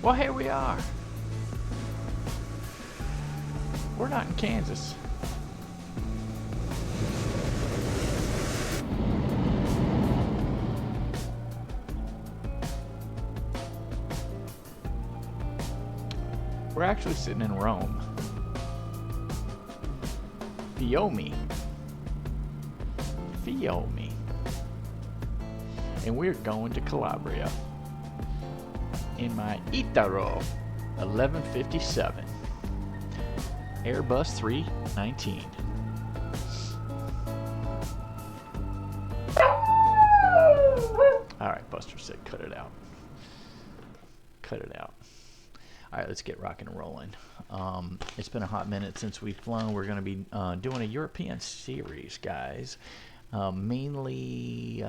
Well, here we are. We're not in Kansas. We're actually sitting in Rome. Fiume. And we're going to Calabria in my ITY 1157 Airbus 319. Alright, Buster said cut it out. Cut it out. Alright, let's get rocking and rolling. It's been a hot minute since we've flown. We're going to be doing a European series, guys. Mainly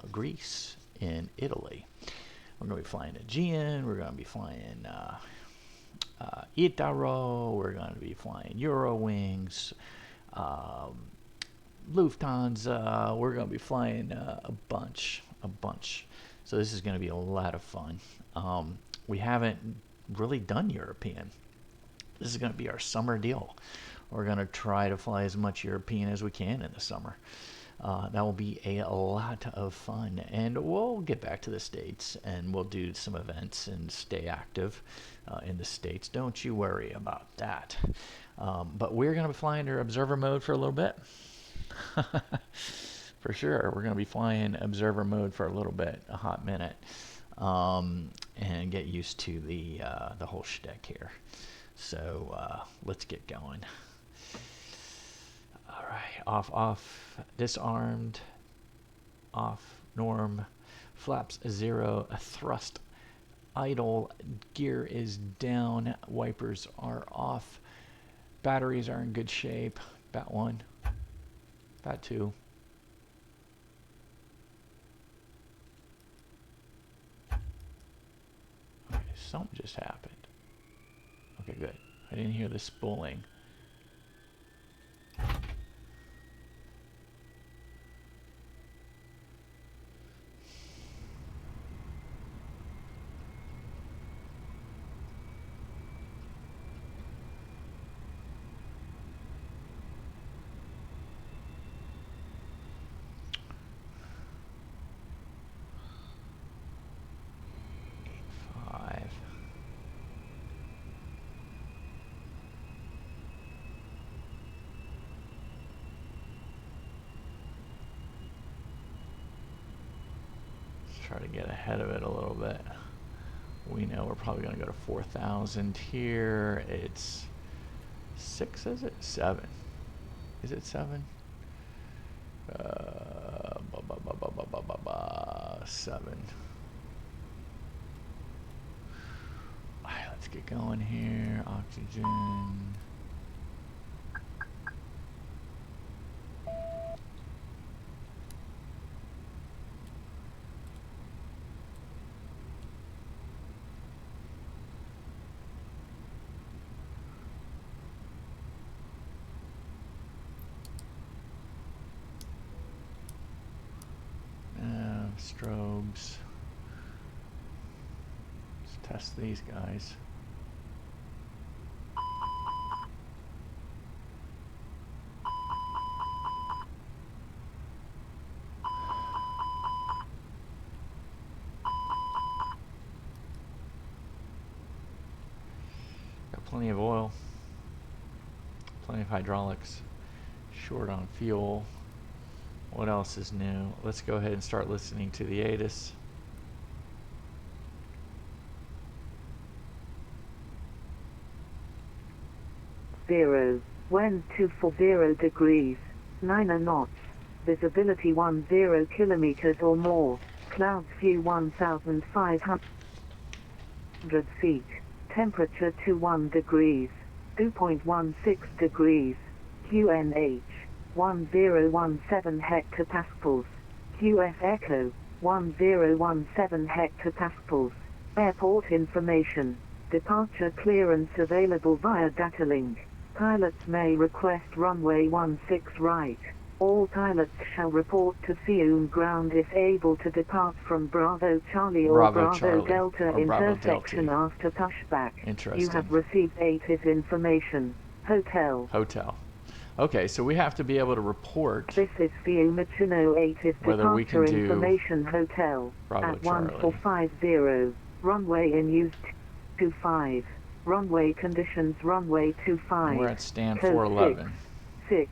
Greece and Italy. We're going to be flying Aegean. We're going to be flying ITY. We're going to be flying Eurowings. Lufthansa. We're going to be flying a bunch. So this is going to be a lot of fun. We haven't really done European. This is going to be our summer deal. We're going to try to fly as much European as we can in the summer. That will be a lot of fun, and we'll get back to the States and we'll do some events and stay active in the States. Don't you worry about that. But we're going to be flying under observer mode for a little bit. For sure, we're going to be flying observer mode for a little bit, a hot minute, and get used to the whole shtick here. So let's get going. All right, off, disarmed, off, norm, flaps 0, thrust, idle, gear is down, wipers are off, batteries are in good shape, bat 1, bat 2. Okay, something just happened. Okay, good. I didn't hear the spooling. Try to get ahead of it a little bit. We know we're probably going to go to 4,000 here. It's 6, is it? 7. Is it 7? 7. Alright, let's get going here. Oxygen. Strobes. Let's test these guys. Got plenty of oil, plenty of hydraulics, short on fuel. What else is new? Let's go ahead and start listening to the ATIS. Zero, wind 240 degrees, 9 knots, visibility 10 kilometers or more, clouds view 1,500 feet, temperature 21 degrees, 2.16 degrees, QNH 1017 hectopascals, QF Echo 1017 hectopascals. Airport information. Departure clearance available via data link. Pilots may request runway 16 right All pilots shall report to Fiume ground if able to depart from Bravo Charlie or Bravo Delta intersection after pushback. Interesting. You have received ATIS information. Hotel. Hotel. Okay, so we have to be able to report. This is Fiume Chino ATIS departure information hotel. Bravo at 1450. Runway in use 25. Runway conditions runway 25. And we're at stand 411. 6.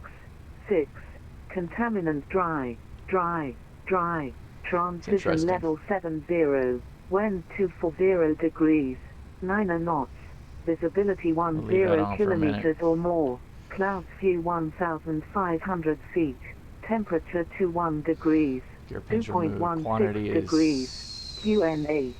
Contaminant dry. Transition level 70. Wind 240 degrees. 9 knots. Visibility 10 kilometers or more. Clouds few 1,500 feet. Temperature 21 degrees. 2.16 degrees. QNH.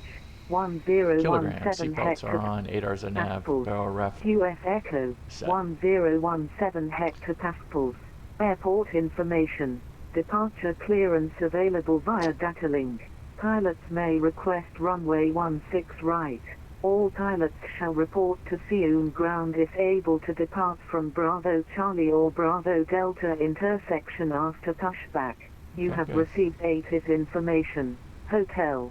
1017 hectopascals. 8 hours of nav. Barrel ref. QF Echo. 1017 hectopascals. Airport information. Departure clearance available via data link. Pilots may request runway 16 right. All pilots shall report to Fiume ground if able to depart from Bravo Charlie or Bravo Delta intersection after pushback. You have received ATIS information. Hotel.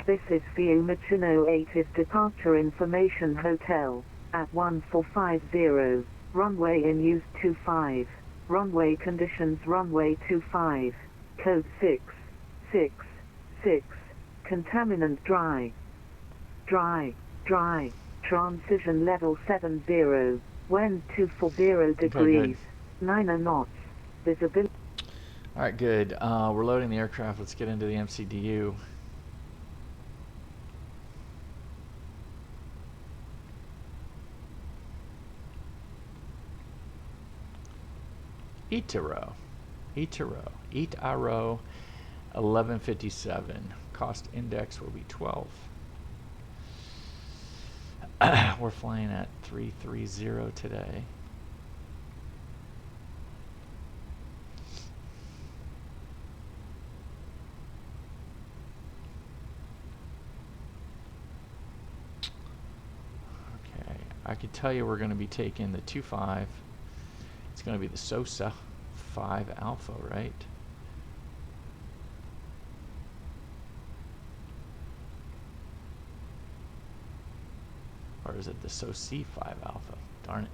This is Fiume Chino ATIS departure information hotel. At 1450. Runway in use 25. Runway conditions runway 25. Code 666. Contaminant dry. Transition level 70. Wind 240 degrees. 9 knots. Visibility. Alright, good. We're loading the aircraft. Let's get into the MCDU. ITRO 1157. Cost index will be 12. We're flying at 330 today. Okay, I can tell you we're going to be taking the 25. It's going to be the SOSA 5 Alpha, right? Or is it the SOC 5 Alpha? Darn it.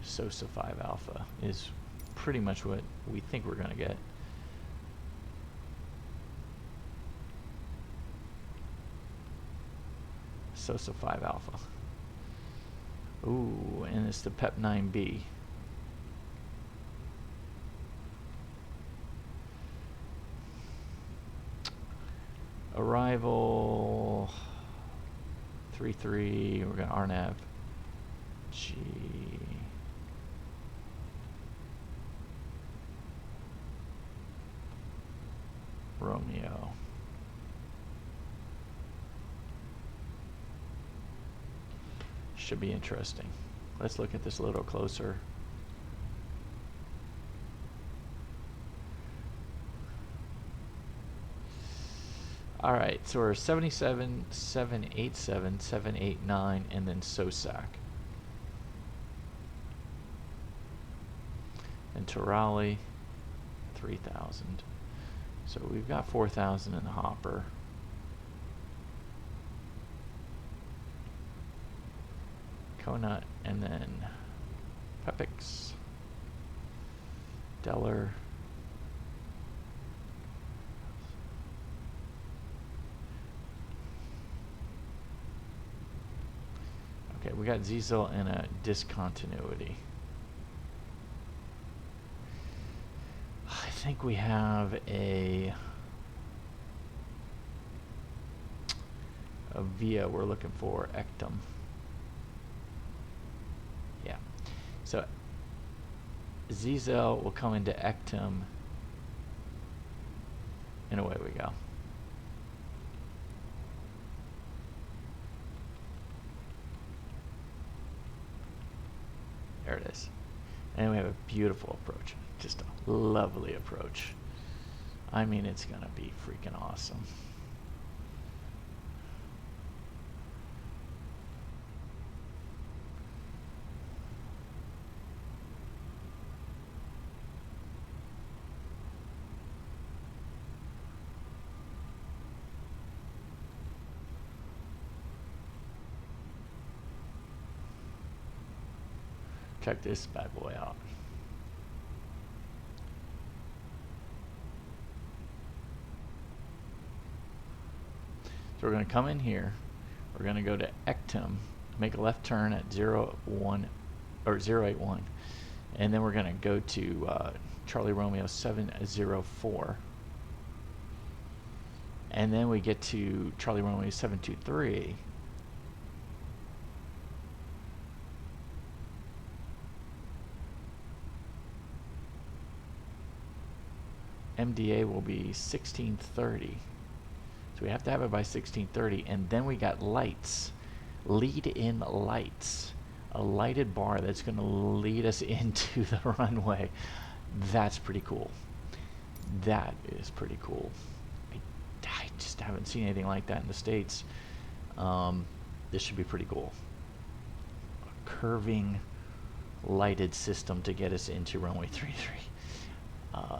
SOSA 5 Alpha is pretty much what we think we're going to get. SOSA 5 Alpha. Ooh, and it's the PEP 9B. Arrival 33. We're going to RNAV G. Romeo. Should be interesting. Let's look at this a little closer. All right, so we're 77, 787, 789, and then SOSAC. And Torali, 3,000. So we've got 4,000 in the hopper. Conut, and then Pepix, Deller, okay, we got Ziesel in a discontinuity. I think we have a VIA we're looking for, Ectum. Yeah, so Ziesel will come into Ectum, and away we go. There it is. And we have a beautiful approach, just a lovely approach. I mean, it's gonna be freaking awesome. check this bad boy out. So we're going to come in here. We're going to go to ECTM, make a left turn at 081, and then we're going to go to Charlie Romeo 704, and then we get to Charlie Romeo 723. MDA will be 1630. So we have to have it by 1630, and then we got lights, lead-in lights, a lighted bar that's going to lead us into the runway. That's pretty cool. That is pretty cool. I just haven't seen anything like that in the States. This should be pretty cool. A curving, lighted system to get us into runway 33.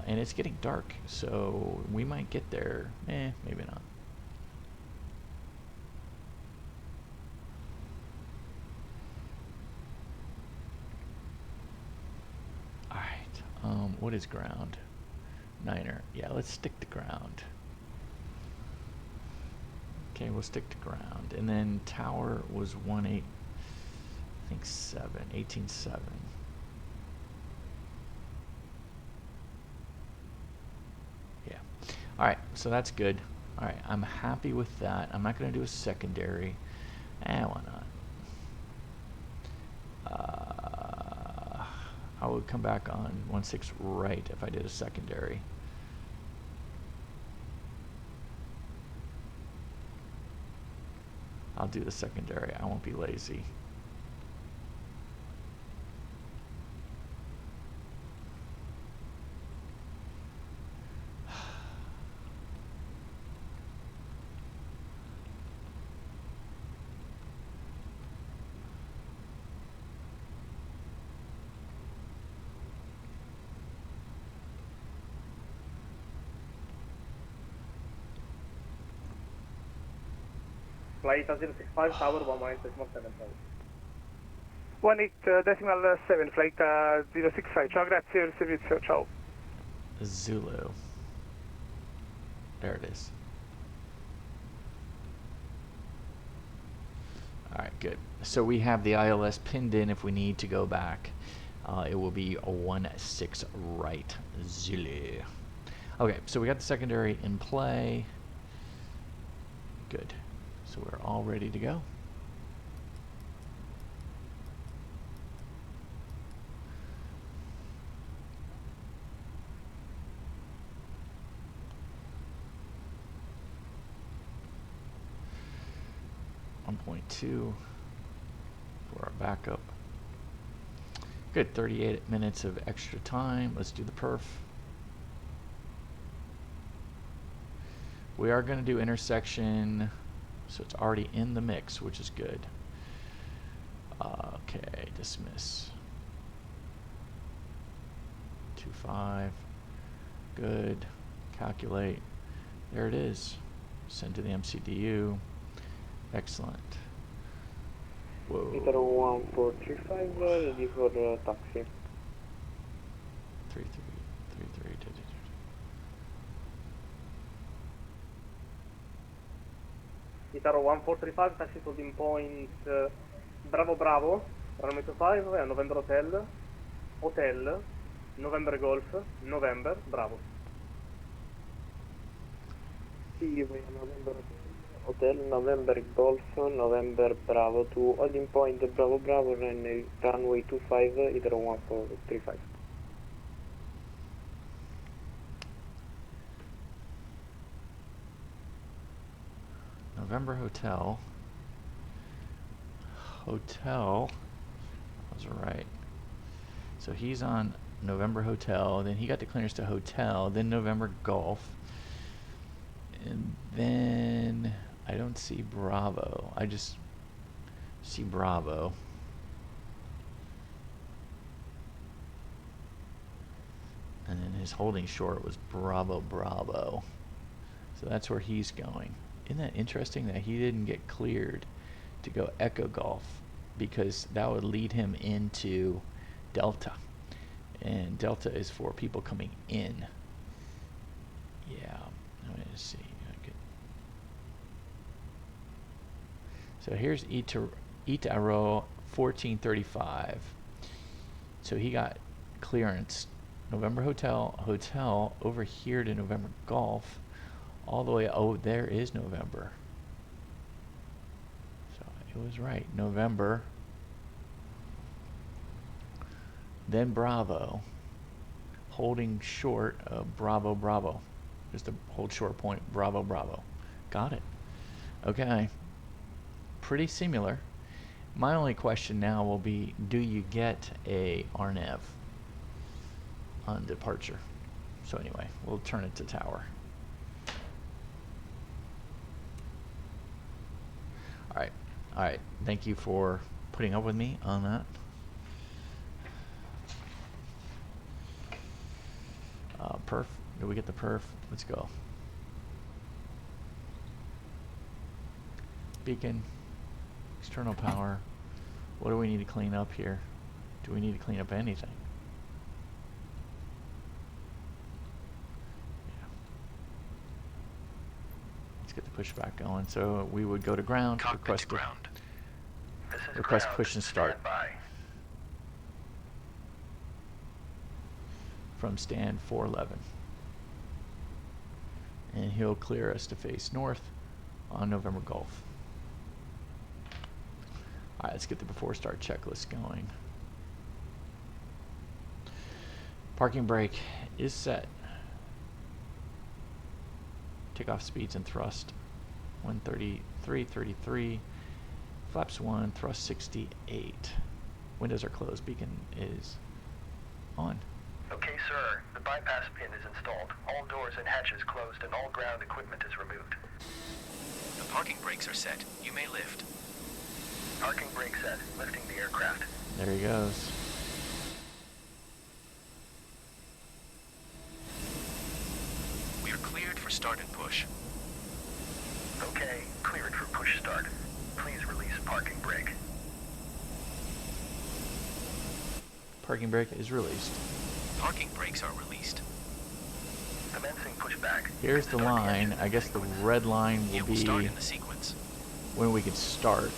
And it's getting dark, so we might get there. Maybe not. Alright, what is ground? Niner. Yeah, let's stick to ground. Okay, we'll stick to ground. And then tower was 18.7. Yeah. Alright, so that's good. Alright, I'm happy with that. I'm not going to do a secondary. Why not? I would come back on 1.6 right if I did a secondary. I'll do the secondary. I won't be lazy. Flight 065, tower 1.617. 18.7, flight 065, ciao, grazie, il servizio, ciao. Zulu. There it is. Alright, good. So we have the ILS pinned in if we need to go back. It will be a 1.6 right, Zulu. Okay, so we got the secondary in play. Good. So we're all ready to go. .2 for our backup. Good, 38 minutes of extra time. Let's do the perf. We are going to do intersection, so it's already in the mix, which is good. Okay, dismiss. 2.5. Good. Calculate. There it is. Send to the MCDU. Excellent. Whoa. Itaro 1435, ready for taxi. 33. Itaro 1435, taxi holding point Bravo Bravo, runway 25, November Hotel, Hotel, November Golf, November, Bravo. Sì, November Hotel, November Golf, November Bravo to holding point Bravo Bravo, runway 25, Itaro 1435. November Hotel. Hotel. That was right. So he's on November Hotel. Then he got the clearance to Hotel. Then November Golf. And then I don't see Bravo. I just see Bravo. And then his holding short was Bravo Bravo. So that's where he's going. Isn't that interesting that he didn't get cleared to go Echo Golf, because that would lead him into Delta. And Delta is for people coming in. Yeah, let me see. Okay. So here's Itaro 1435. So he got clearance November Hotel over here to November Golf, all the way. Oh, there is November. So it was right, November. Then Bravo, holding short of Bravo Bravo, just a hold short point Bravo Bravo. Got it. Okay. Pretty similar. My only question now will be, do you get a RNAV on departure? So anyway, we'll turn it to tower. All right. Thank you for putting up with me on that. Perf. Did we get the perf? Let's go. Beacon. External power. What do we need to clean up here? Do we need to clean up anything? Yeah. Let's get the pushback going. So we would go to ground. Request ground. Request push and start. From stand 411. And he'll clear us to face north on November Golf. Alright, let's get the before start checklist going. Parking brake is set. Takeoff speeds and thrust 133, 33. Flaps 1, thrust 68. Windows are closed, beacon is on. Okay, sir. The bypass pin is installed. All doors and hatches closed and all ground equipment is removed. The parking brakes are set. You may lift. Parking brake set. Lifting the aircraft. There he goes. We are cleared for start and push. Okay, cleared for push start. Please release parking brake. Parking brake is released. Parking brakes are released. Commencing pushback. Here's the line. I guess the red line will be start in the sequence. when we can start.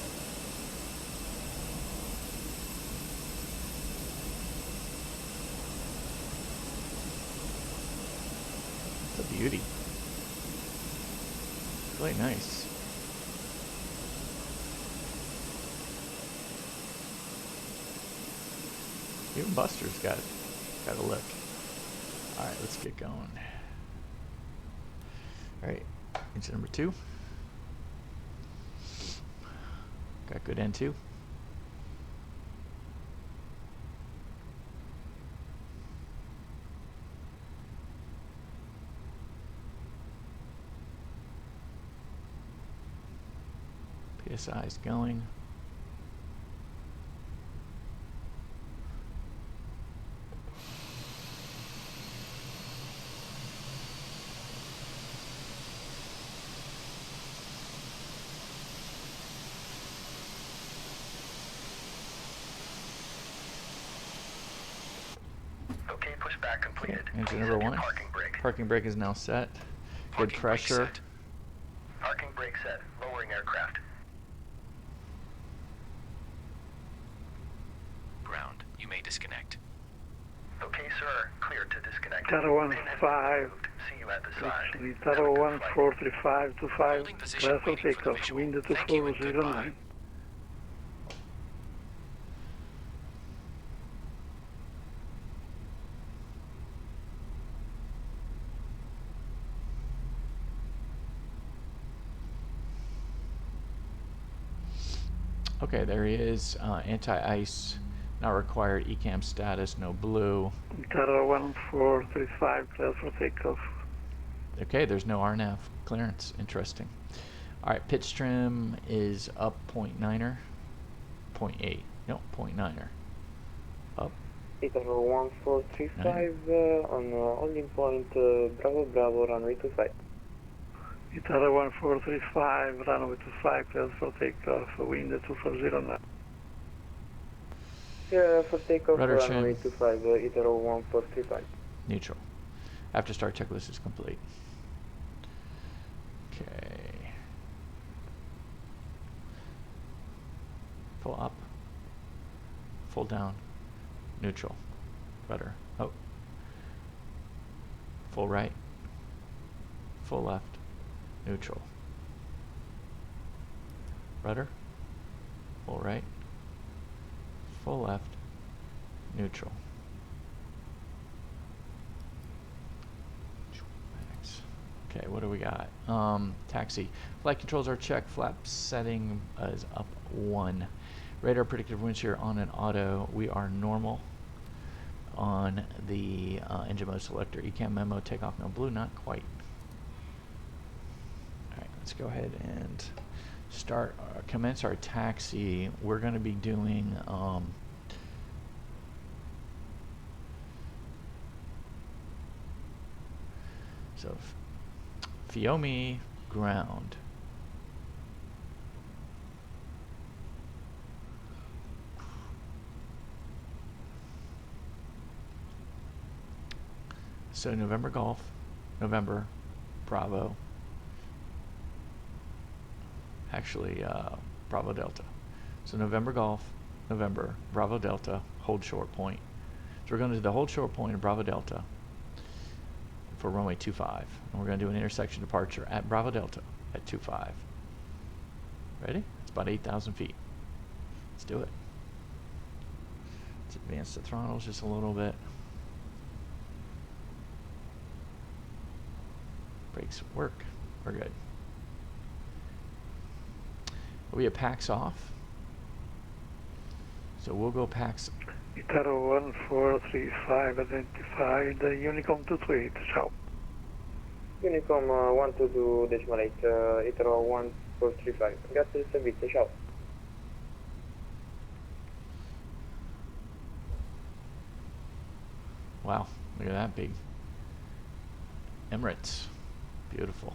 It's a beauty. Really nice. Even Buster's got a look. Alright, let's get going. Alright, engine number 2. Got good N2. PSI is going. Okay, pushback completed. Engine number 1. Parking brake. Parking brake is now set. Good Parking brake pressure. set. Parking brake set. Lowering aircraft. Ground. You may disconnect. Okay, sir. Clear to disconnect. Taro Pin has 15. been removed. See you at the side. Taro 143525, Holding position, clear for waiting for the takeoff, visual. wind Thank you and 2409. goodbye. Okay, there he is. Anti-ice, not required. ECAM status, no blue. Taro 1435, clear for takeoff. Okay, there's no RNAV clearance. Interesting. All right, pitch trim is up 0.9er, 0.8. No, 0.9er. Up. Taro 1435 on holding point Bravo Bravo runway 25. Taro 1435, runway 25, clear for takeoff, wind 2409. Yeah, for takeoff, Rudder runway trim. 25, either 1435. Neutral. After start checklist is complete. Okay. Full up. Full down. Neutral. Rudder. Oh. Full right. Full left. Neutral. Rudder. Full right. Full left. Neutral. Max. Okay, what do we got? Taxi. Flight controls are checked. Flap setting is up 1. Radar predictive wind shear on an auto. We are normal on the engine mode selector. ECAM memo, takeoff no blue, not quite. Alright, let's go ahead and start, commence our taxi. We're going to be doing so Fiume ground. So November Golf, November Bravo, actually Bravo Delta. So November Golf, November Bravo Delta, hold short point. So we're going to do the hold short point of Bravo Delta for runway 25. And we're going to do an intersection departure at Bravo Delta at 25. Ready? It's about 8,000 feet. Let's do it. Let's advance the throttles just a little bit. Brakes work. We're good. We have PAX off. So we'll go PAX. Itaro 1435 identified, Unicom 228, ciao. Unicom 122.8, Itaro 1435. Grazie del servizio, ciao. Wow, look at that big Emirates. Beautiful.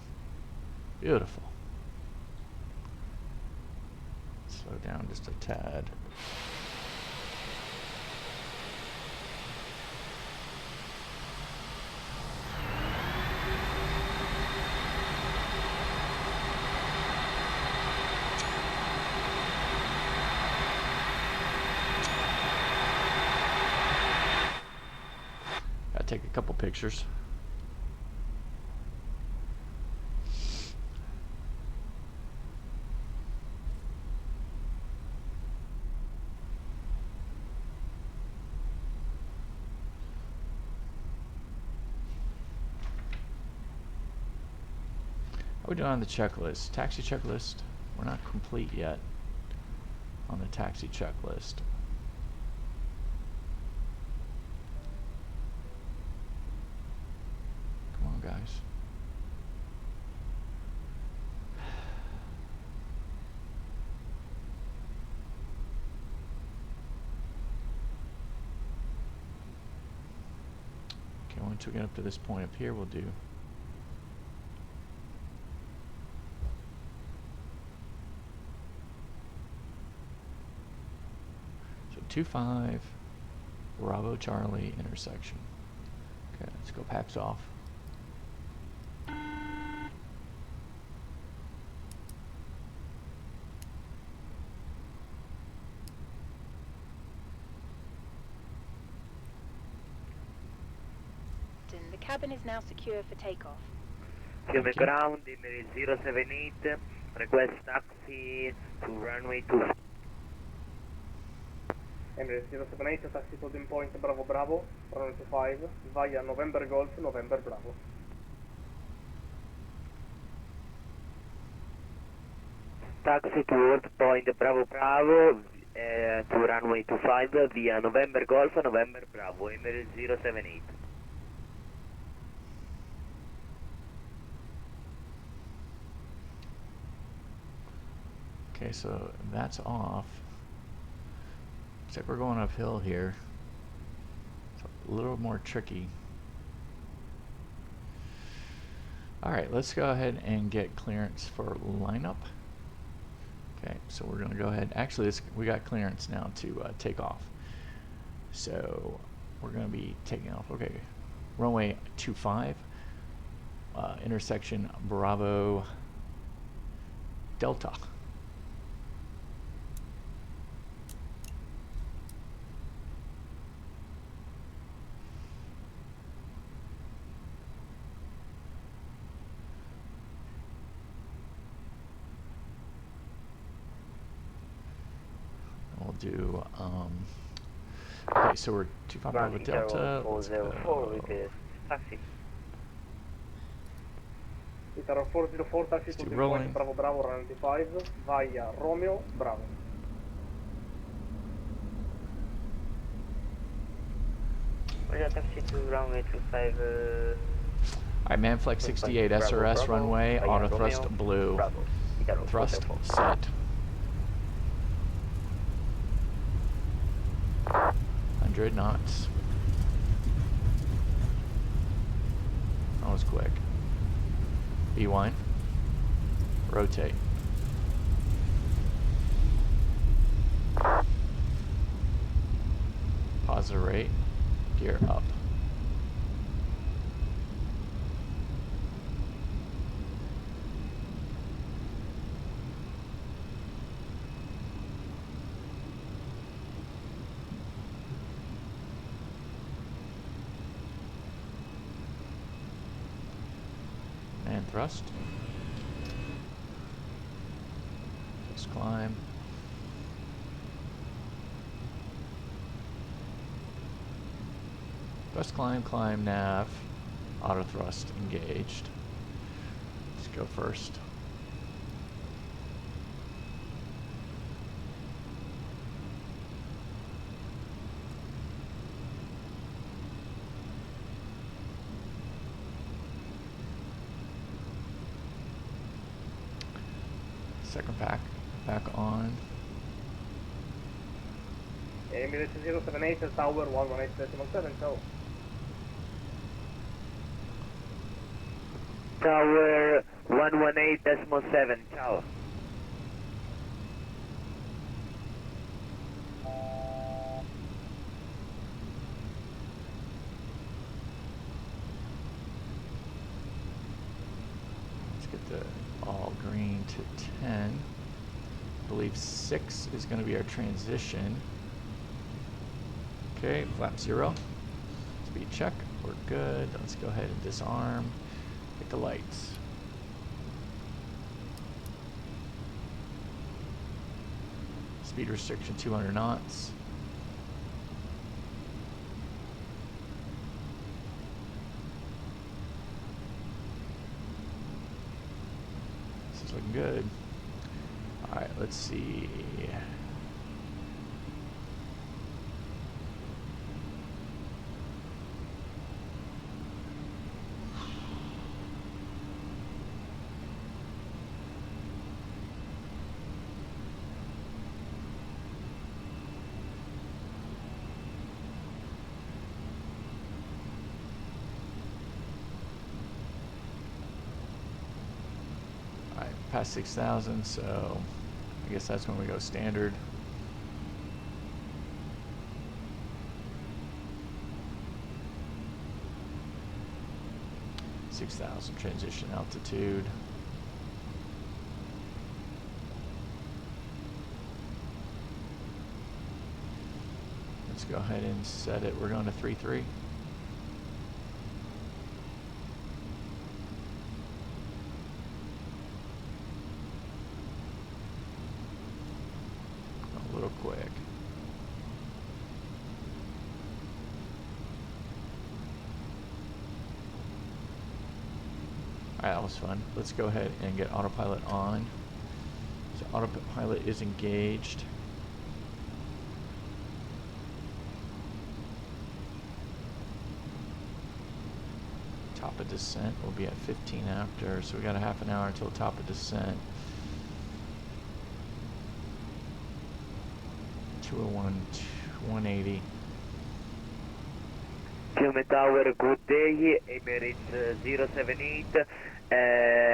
Beautiful. Slow down just a tad. Gotta take a couple pictures. How are we doing on the checklist? Taxi checklist. We're not complete yet on the taxi checklist. Come on, guys. Okay, once we get up to this point up here, we'll do. So 25 Bravo Charlie intersection. Okay, let's go PAX off. The cabin is now secure for takeoff. Fiume ground, Emirates 078, request taxi to runway 2. Emirates 078, taxi to dim point Bravo Bravo, runway 25, via November Golf, November Bravo. Taxi to hold point Bravo Bravo to runway 25 via November Golf, November Bravo, Emirates 078. Okay, so that's off. Looks like we're going uphill here. It's a little more tricky. Alright, let's go ahead and get clearance for lineup. Okay, so we're going to go ahead. Actually, we got clearance now to take off. So we're going to be taking off. Okay, runway 25, intersection Bravo Delta. We'll do, okay, so we're 25 Bravo Delta. Let's go. 404 request taxi. Itaro 404, taxi to the point Bravo Bravo 95 via Romeo Bravo. Roger, taxi to runway 25. Alright, Manflex 68 SRS Bravo, runway, via auto Romeo, thrust blue. Bravo. Itaro Thrust 404. set. 100 knots. That was quick. B1. Rotate. Positive rate. Gear up. And thrust. Just climb. Thrust, climb, climb, nav. Auto thrust engaged. Let's go first. Second pack back on. Emirates 078 Tower 118.7, ciao. Tower 118.7, ciao. Let's get the all green to 10. I believe 6 is going to be our transition. Okay, flap 0. Speed check. We're good. Let's go ahead and disarm. Hit the lights. Speed restriction 200 knots. This is looking good. Alright, let's see. Past 6,000, so I guess that's when we go standard. $6,000 transition altitude. Let's go ahead and set it. We're going to 3-3. Quick. Alright, that was fun. Let's go ahead and get autopilot on. So autopilot is engaged. Top of descent will be at 15 after, so we got a half an hour until top of descent. 201, 180. Fiume Tower, good day. Emirates 078.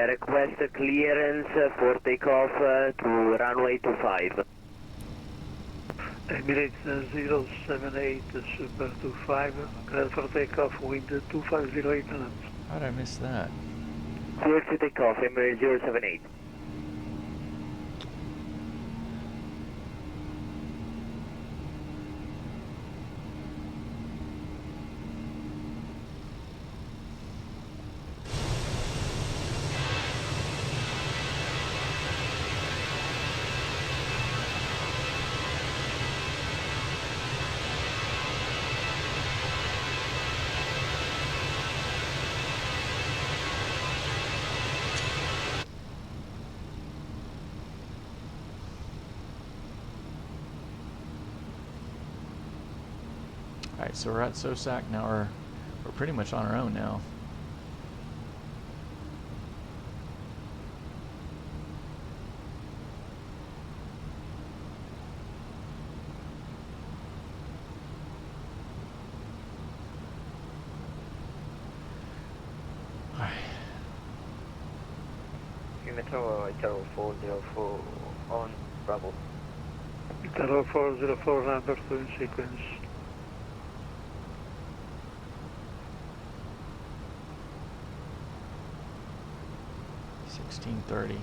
Request clearance for takeoff to runway 25. Emirates 078 Super 25, clear for takeoff, wind 2508 knots. How did I miss that? Clear to take off, Emirates 078. Alright, so we're at SOSAC now. We're pretty much on our own now. Metro Italo 404 on Bravo. Italo 404 number 2 in sequence. $16.30.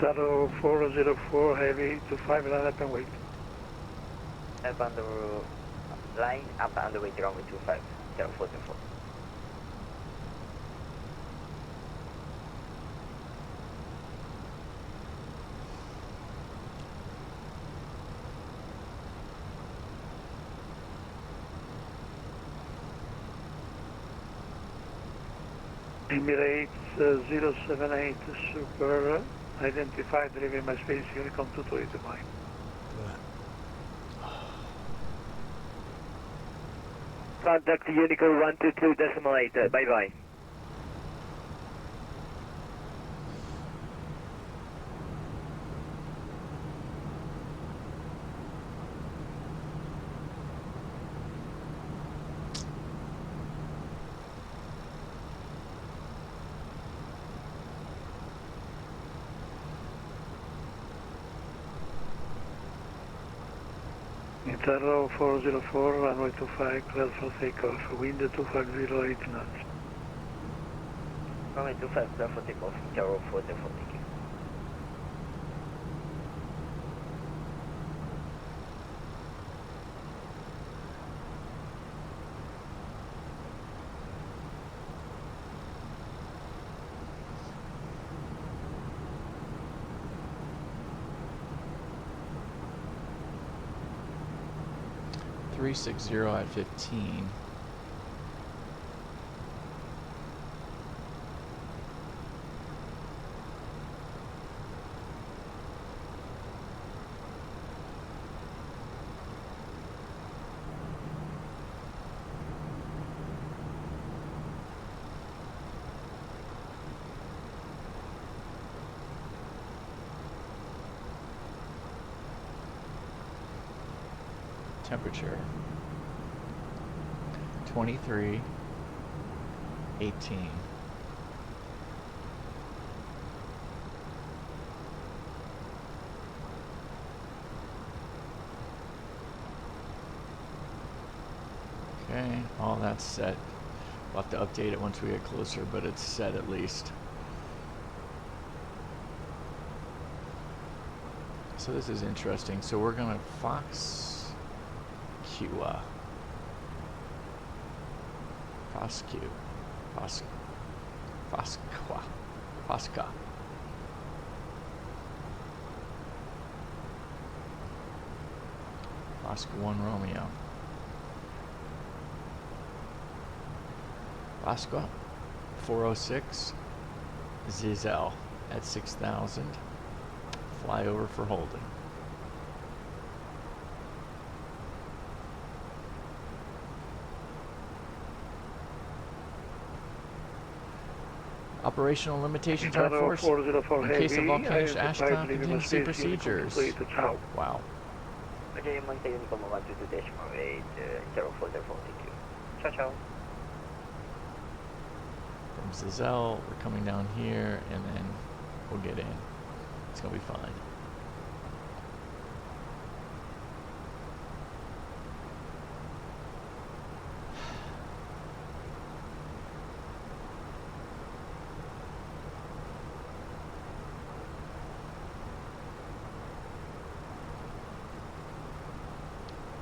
Italo 404 heavy to 5 line up and wait. Up on the line, up on the way runway 25, Italo 404. Emirates 078 Super, identified leaving my space, Unicom 228 mine. Contact Unicom 122.8, bye bye. Italo 404, runway 25, clear for takeoff, wind 2508 knots. Runway 25, clear for takeoff, Italo 404, thank you. $360 at 15. Temperature 23, 18. Okay, all that's set. We'll have to update it once we get closer, but it's set at least. So this is interesting. So we're gonna Fox Oscar 1 Romeo. Oscar 406 Zizel at 6,000. Flyover for holding. Operational limitations are enforced in case of volcanic ash cloud contingency procedures. Wow. Okay, maintain Uniform 122-8, 04042. Ciao, ciao. From Zizel, we're coming down here, and then we'll get in. It's gonna be fine.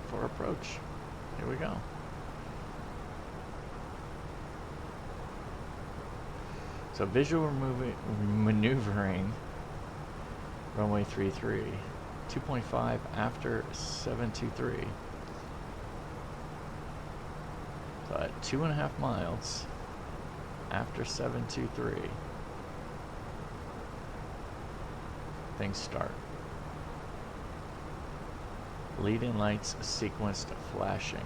For approach. Here we go. So visual maneuvering, runway 33, 2.5 after 723. So at 2.5 miles after 723, things start. Lead-in lights sequenced flashing.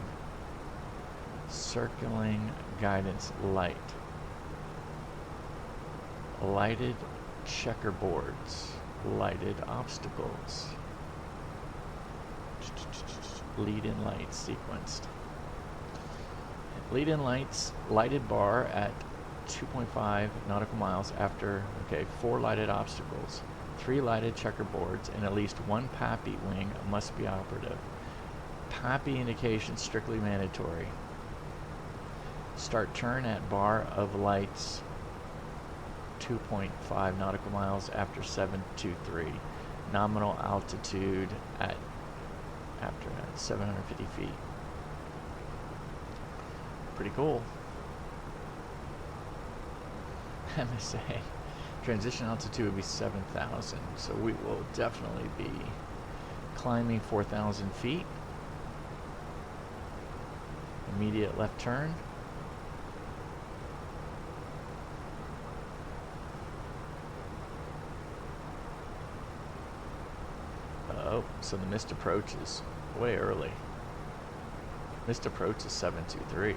Circling guidance light. Lighted checkerboards. Lighted obstacles. Lead-in lights sequenced. Lead-in lights, lighted bar at 2.5 nautical miles after, 4 lighted obstacles. 3 lighted checkerboards and at least 1 PAPI wing must be operative. PAPI indication strictly mandatory. Start turn at bar of lights 2.5 nautical miles after 723. Nominal altitude at 750 feet. Pretty cool. MSA. Transition altitude would be 7,000, so we will definitely be climbing 4,000 feet. Immediate left turn. Oh, so the missed approach is way early. Missed approach is 723.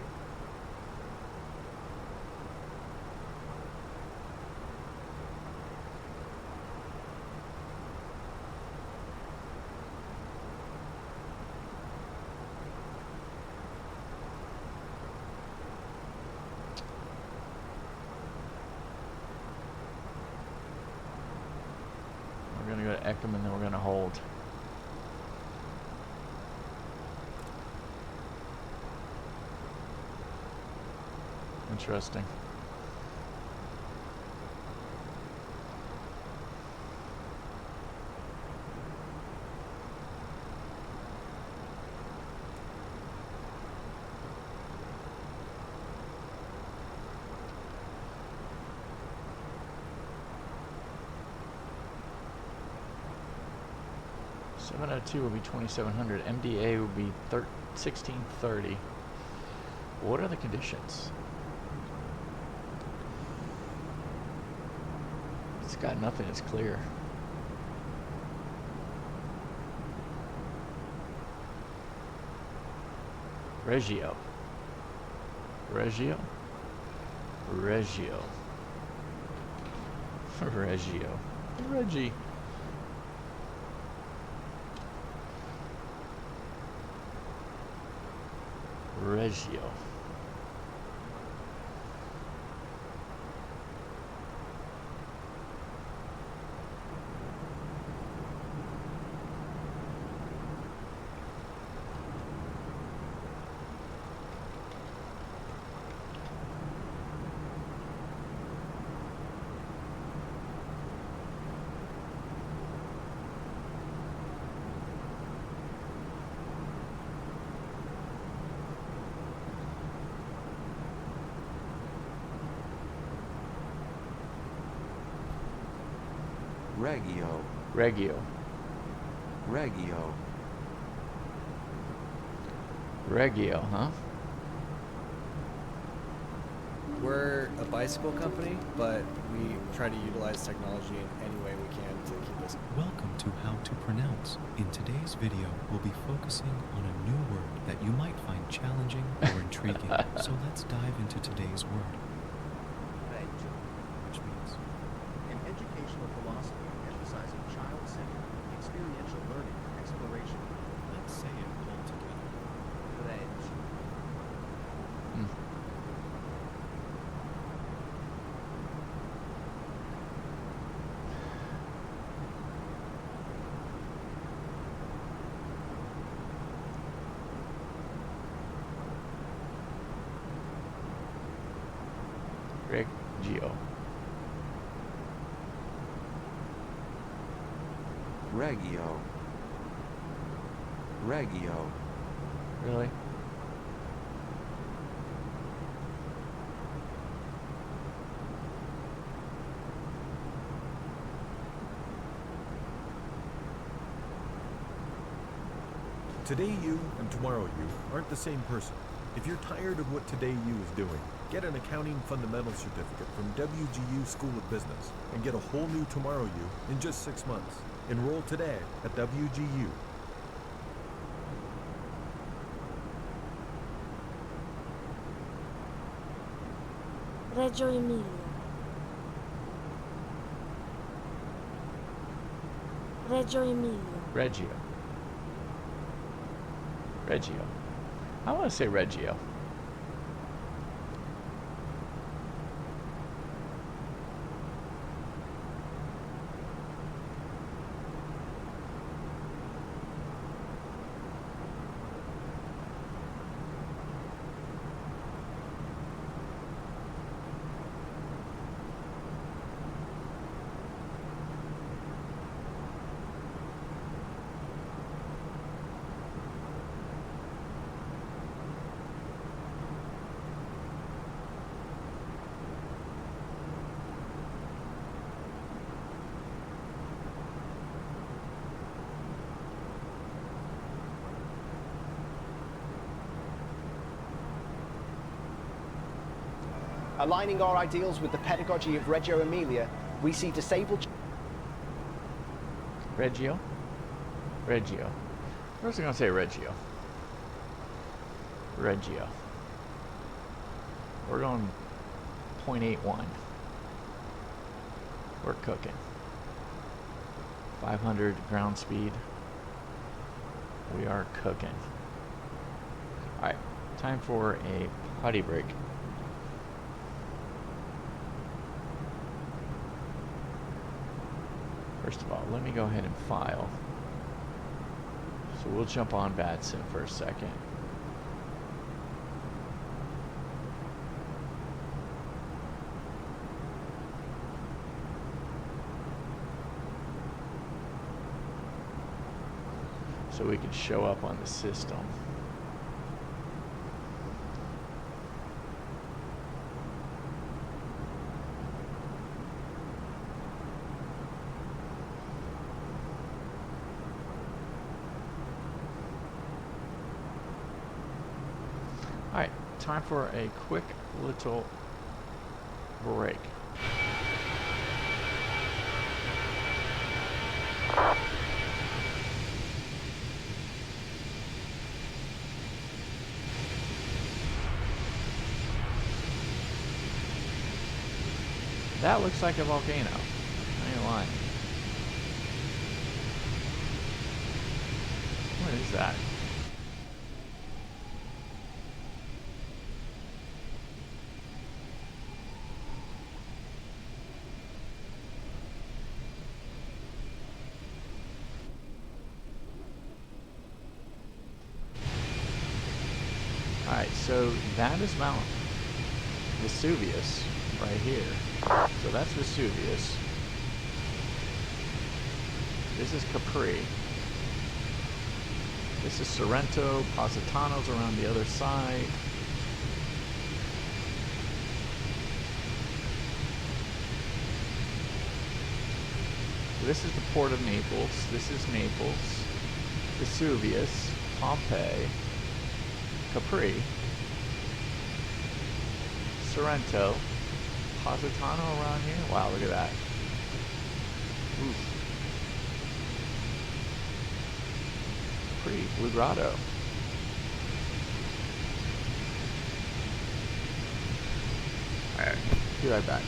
We're going to go to Eckham and then we're going to hold. Interesting. $702 will be 2,700. MDA will be 1630. What are the conditions? It's got nothing. It's clear. Reggio. Reggio. Reggio. Reggio. Reggie. Reggio. Reggio. Reggio. Reggio. Reggio, huh? We're a bicycle company, but we try to utilize technology in any way we can to keep us. Welcome to How to Pronounce. In today's video, we'll be focusing on a new word that you might find challenging or intriguing. So let's dive into today's word. Reggio, which means an educational philosophy emphasizing child-centered, experiential learning and exploration. Let's say it all together. Reggio. Reggio. Reggio. Reggio. Really? Today you and tomorrow you aren't the same person. If you're tired of what Today You is doing, get an Accounting Fundamentals Certificate from WGU School of Business and get a whole new Tomorrow You in just 6 months. Enroll today at WGU. Reggio Emilia. Reggio Emilia. Reggio. Reggio. I want to say Reggio. Aligning our ideals with the pedagogy of Reggio Emilia, we see disabled... Reggio? Reggio. Where's it going to say Reggio? Reggio. We're going 0.81. We're cooking. 500 ground speed. We are cooking. Alright, time for a potty break. First of all, let me go ahead and file. So we'll jump on VATSIM for a second. So we can show up on the system. Alright, time for a quick little break. That looks like a volcano. I ain't lying. What is that? Alright, so that is Mount Vesuvius right here. So that's Vesuvius. This is Capri. This is Sorrento. Positano's around the other side. This is the port of Naples. This is Naples. Vesuvius. Pompeii. Capri, Sorrento, Positano around here. Wow, look at that. Oof. Pretty Blue Grotto. Alright, be right back.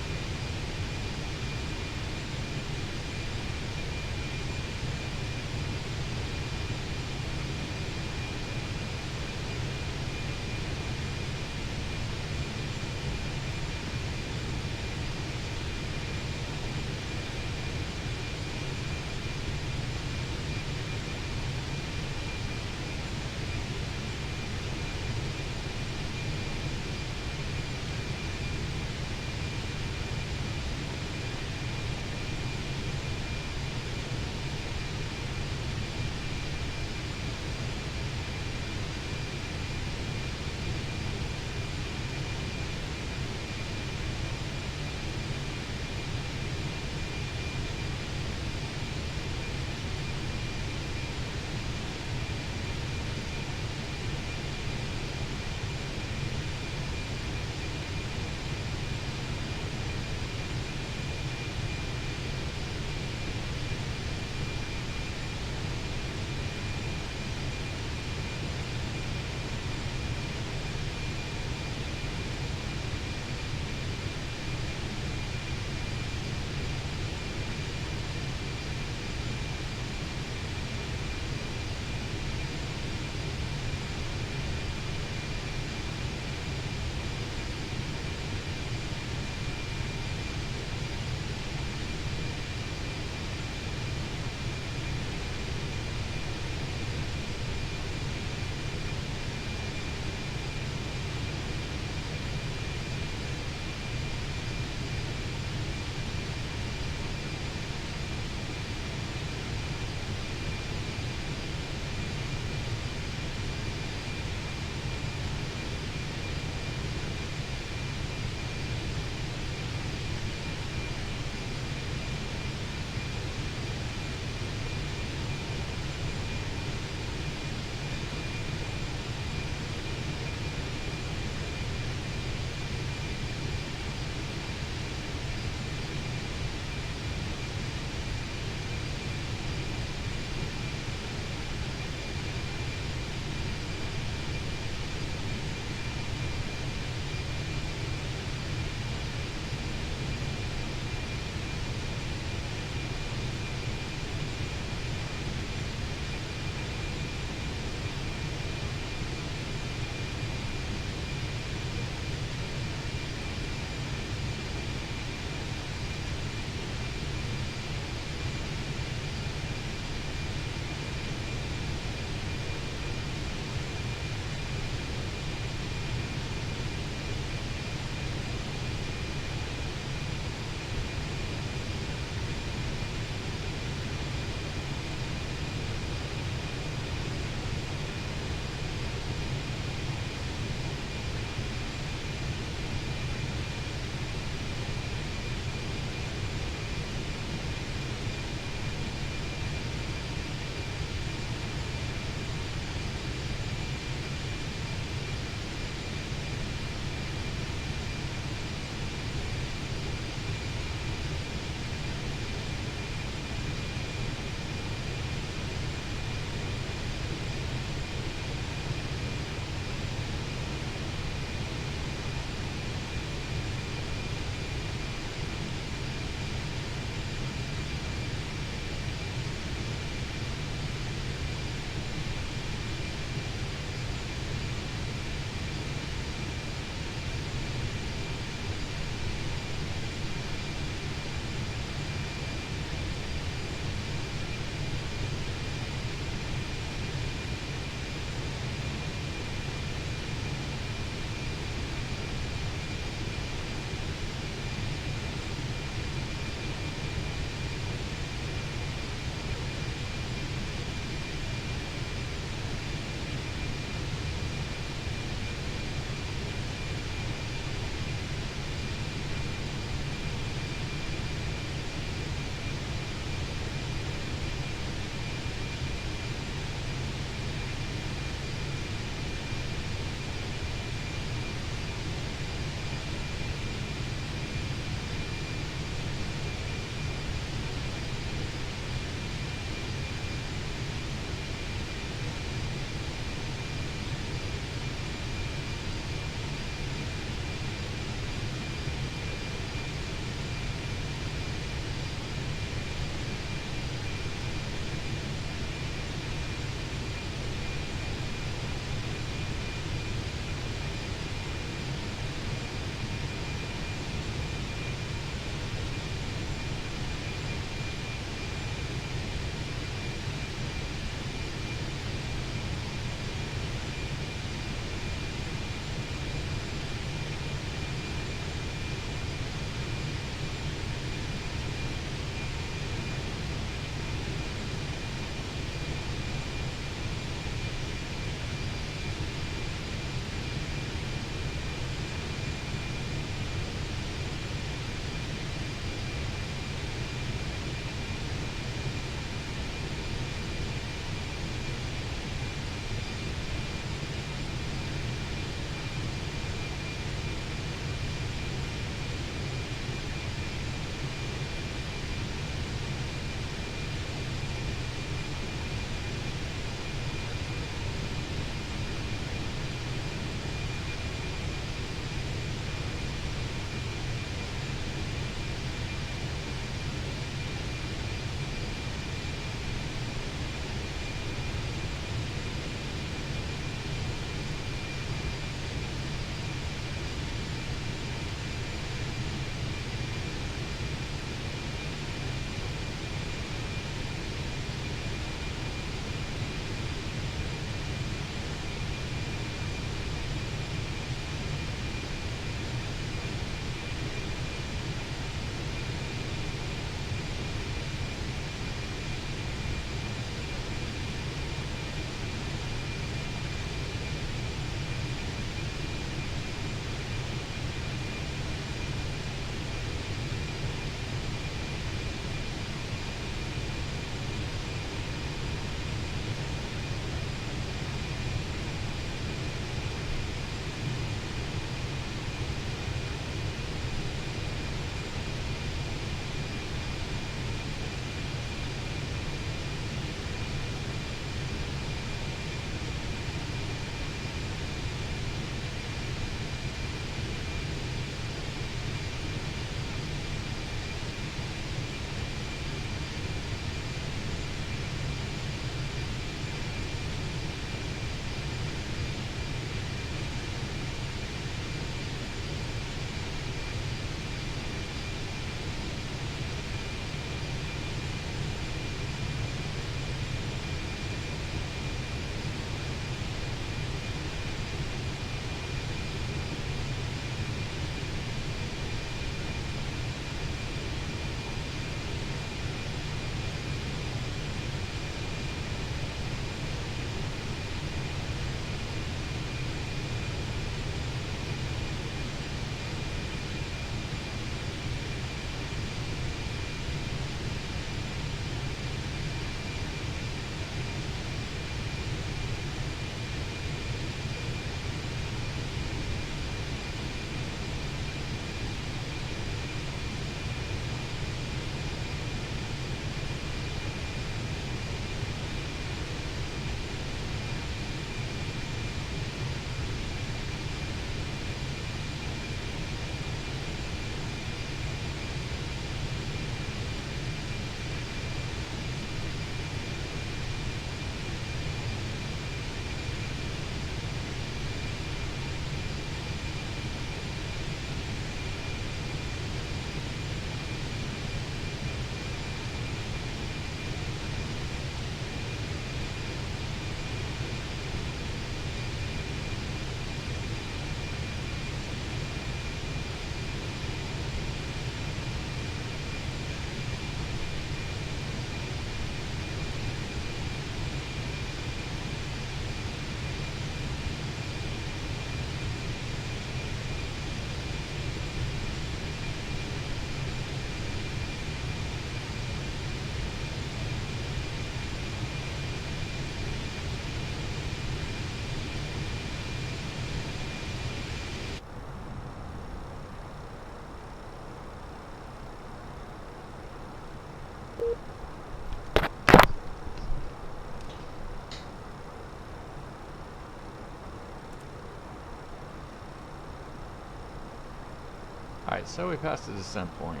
Alright, so we passed the descent point.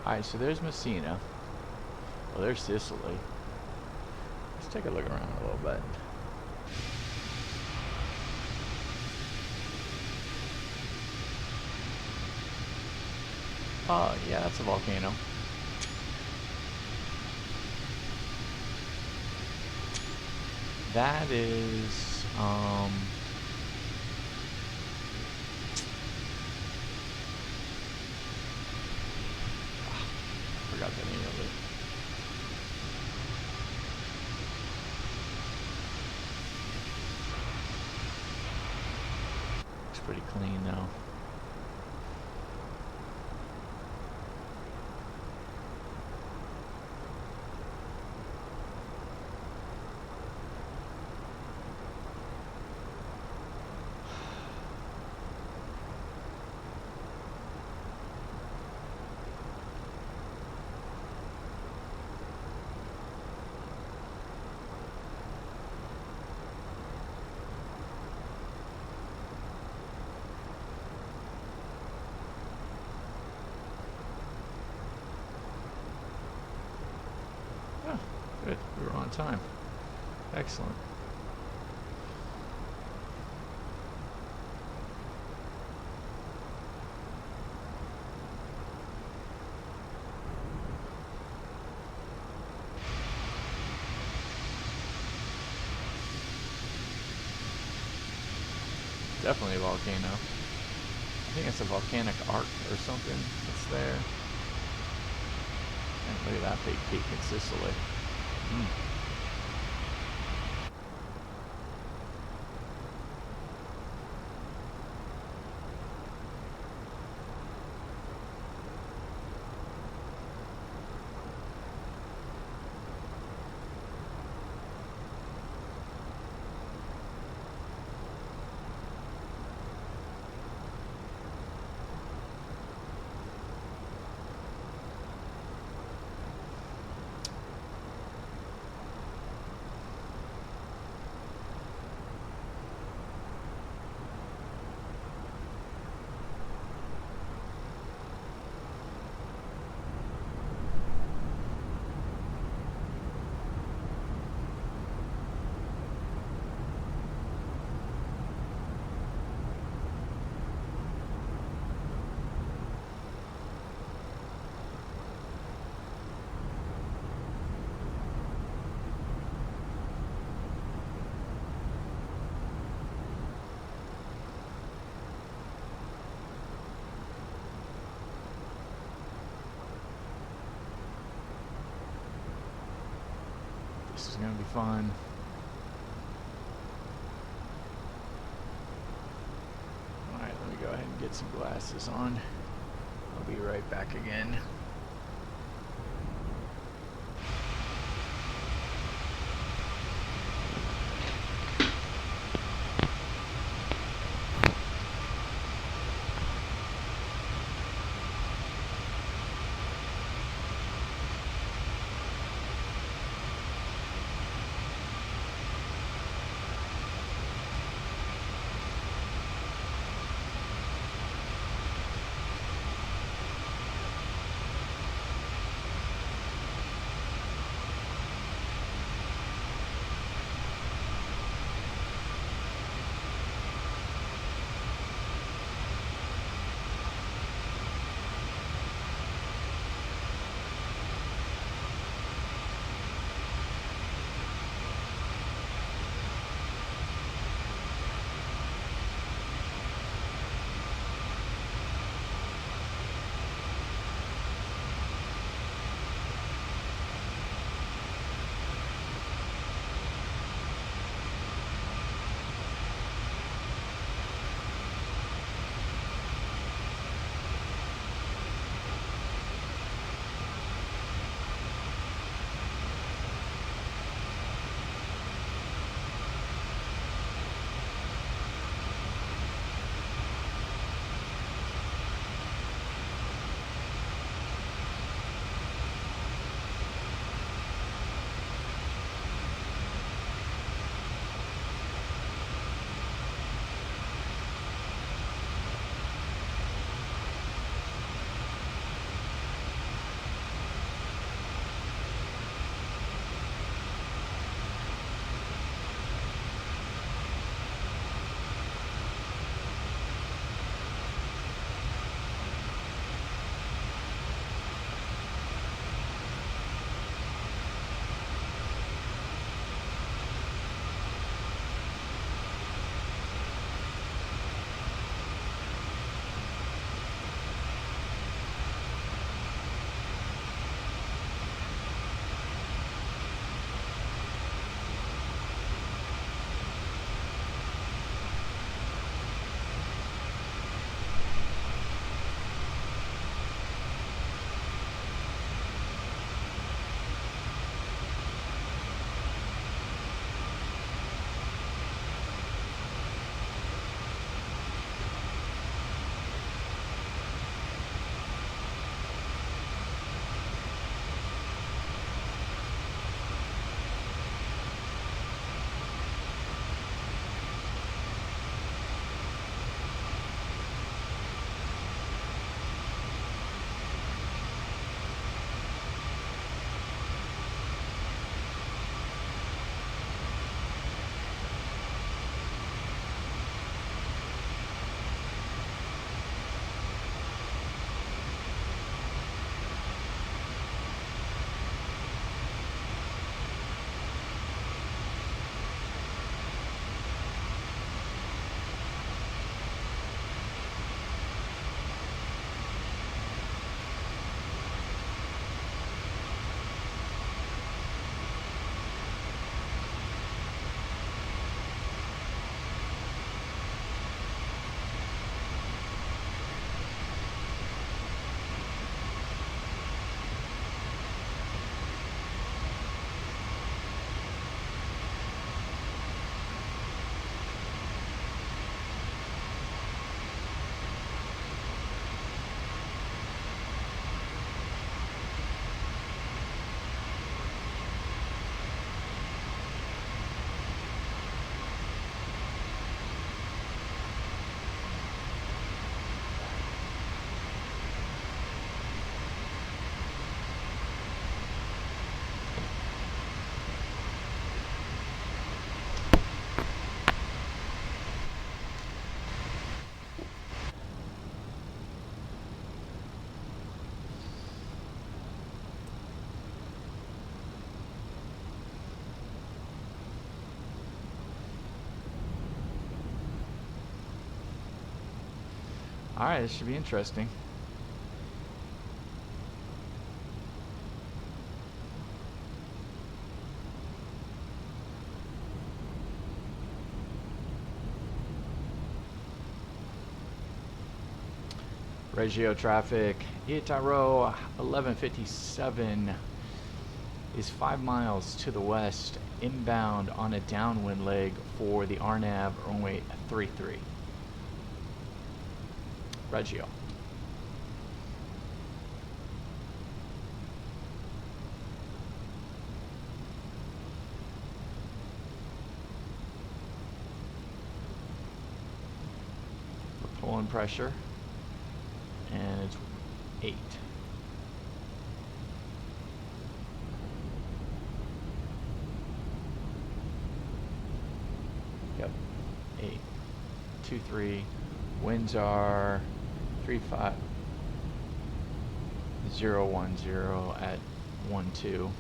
Alright, so there's Messina. Well, there's Sicily. Let's take a look around a little bit. Yeah, that's a volcano. That is, forgot the name of it. Looks pretty clean now. Good, we were on time. Excellent. Definitely a volcano. I think it's a volcanic arc or something that's there. And look at that big peak in Sicily. This is gonna be fun. Alright, let me go ahead and get some glasses on. I'll be right back again. Alright, this should be interesting. Reggio traffic, ITY 1157 is 5 miles to the west, inbound on a downwind leg for the RNAV runway 33. Reggio. We're pulling pressure. And it's 8. Yep, 8, 2, 3. Winds are 3-5, 0-1-0 at 1-2.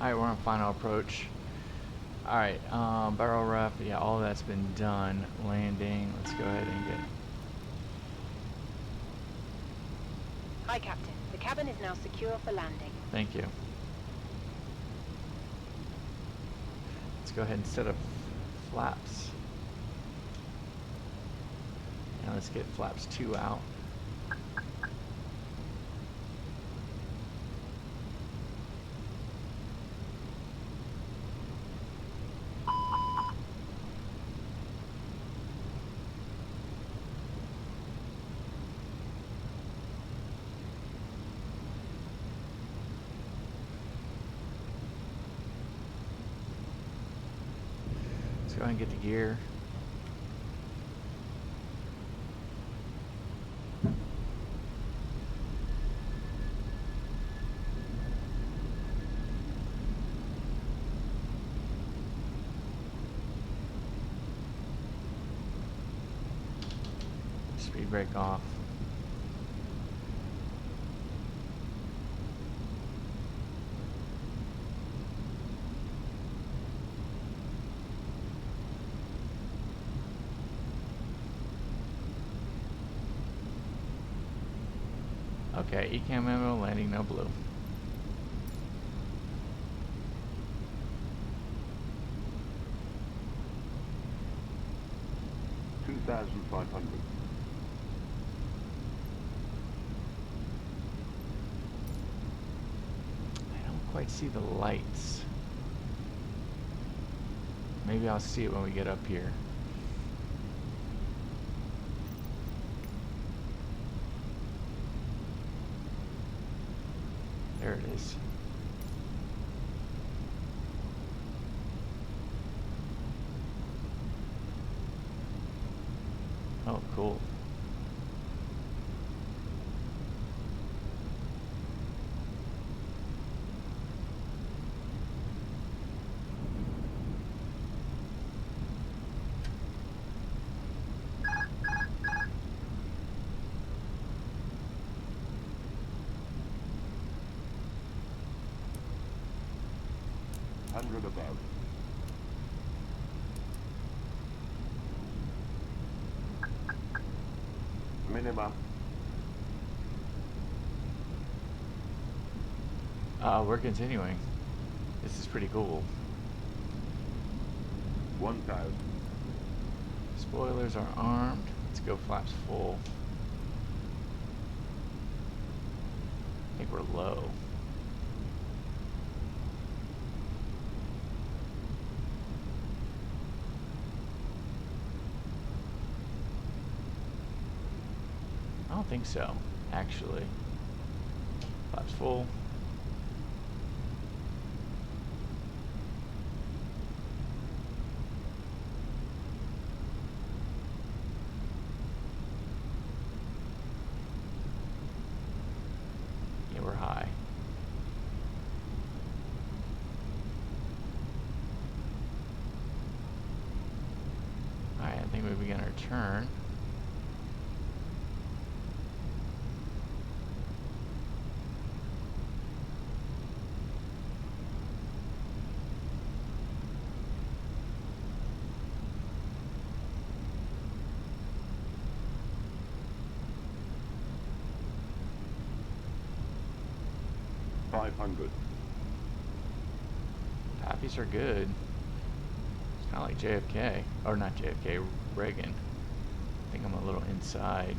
Alright, we're on final approach. Alright, barrel ref, yeah, all of that's been done. Landing, let's go ahead and get... Hi, Captain. The cabin is now secure for landing. Thank you. Let's go ahead and set up flaps. And let's get flaps 2 out. Let's go ahead and get the gear. Speed brake off. Okay, ECAM memo, landing no blue. $2,500. I don't quite see the lights. Maybe I'll see it when we get up here. There it is. Oh, cool. Above. Minima. We're continuing. This is pretty cool. 1,000. Spoilers are armed. Let's go flaps full. I think we're low. don't think so, actually. Flaps full. Yeah, we're high. Alright, I think we begin our turn. Pappies are good. It's kind of like JFK, or not JFK, Reagan. I think I'm a little inside.